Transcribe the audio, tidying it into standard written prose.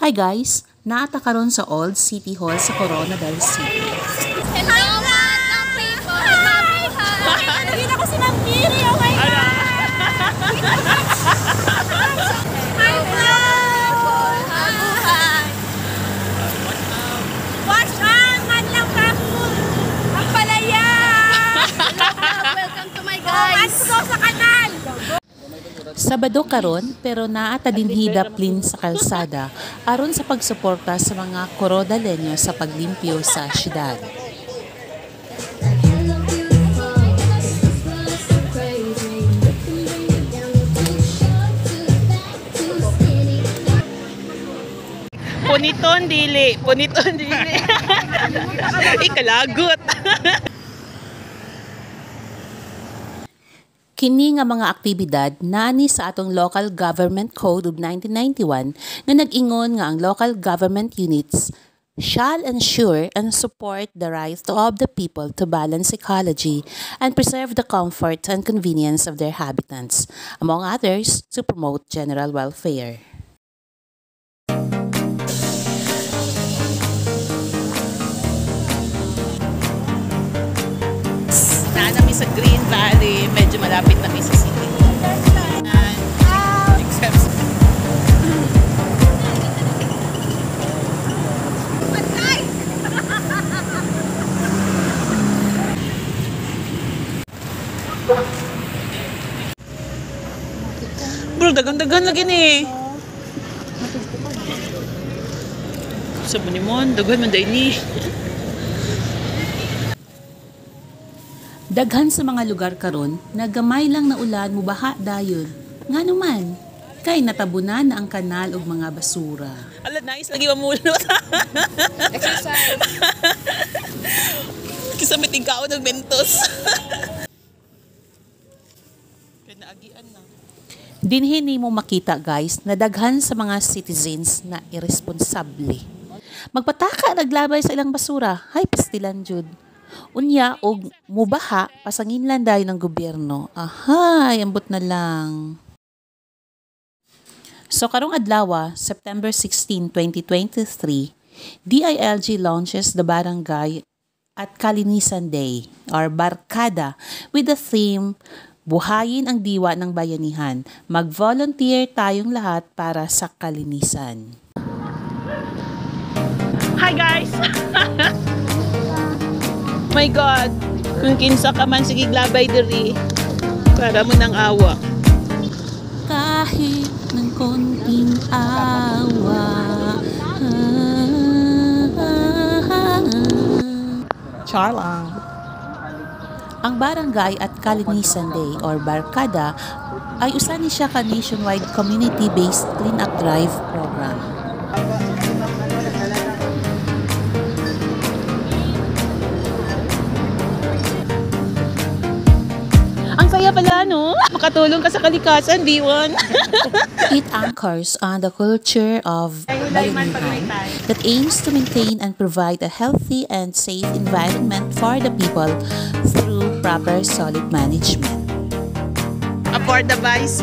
Hi guys! Naata karon sa Old City Hall sa Coronadal City. Hello mga people! Mabuhay! Nagin ako si Ma'am Kiri! Oh my God! Hi people! Mabuhay! Watch out! Manlang Rahul! Ang palaya! Welcome to my guys! At sa kanal! Sabado karon pero naata din hidaplin sa kalsada aron sa pagsuporta sa mga Coronadaleño sa paglimpyo sa syudad. Puniton dili. Ikalagot. Kini nga mga aktibidad nani sa atong Local Government Code of 1991 nga nag-ingon nga ang local government units shall ensure and support the rights of the people to balance ecology and preserve the comfort and convenience of their habitants, among others, to promote general welfare. Naami sa Green Valley, medyo malapit na sa city. Except bro, dagan-dagan lagi ni. Sabi ni Mon, dagan man day ni. Daghan sa mga lugar karon, nagamay lang na ulan mubaha dayon. Ngano man, kay natabunan na ang kanal ug mga basura. Ala, nice lagi mamulot. Exercise! Kisa may tingkao ng bentos. Kaya naagian na. Dinhi nimo makita guys na daghan sa mga citizens na irresponsable. Magpataka naglabay sa ilang basura, hay pastilan jud. Unya og mubaha pasanginlan dayon ng gobyerno. Ahay, ambot na lang. So karong adlaw, September 16, 2023, DILG launches the Barangay at Kalinisan Day or Barkada with the theme Buhayin ang diwa ng bayanihan. Mag-volunteer tayong lahat para sa kalinisan. Hi guys! My God! Kung kinsa ka man, sige glabay diri. Para mo ng awa. Kahit ng konting awa. Charlang. Ang Barangay at Kalinisan Day or Barkada ay usa ni siya ka nationwide community-based clean-up drive program. Ang saya pala, no? Makatulong ka sa kalikasan, D1. It anchors on the culture of bayanihan that aims to maintain and provide a healthy and safe environment for the people through proper solid management. Afford the vice.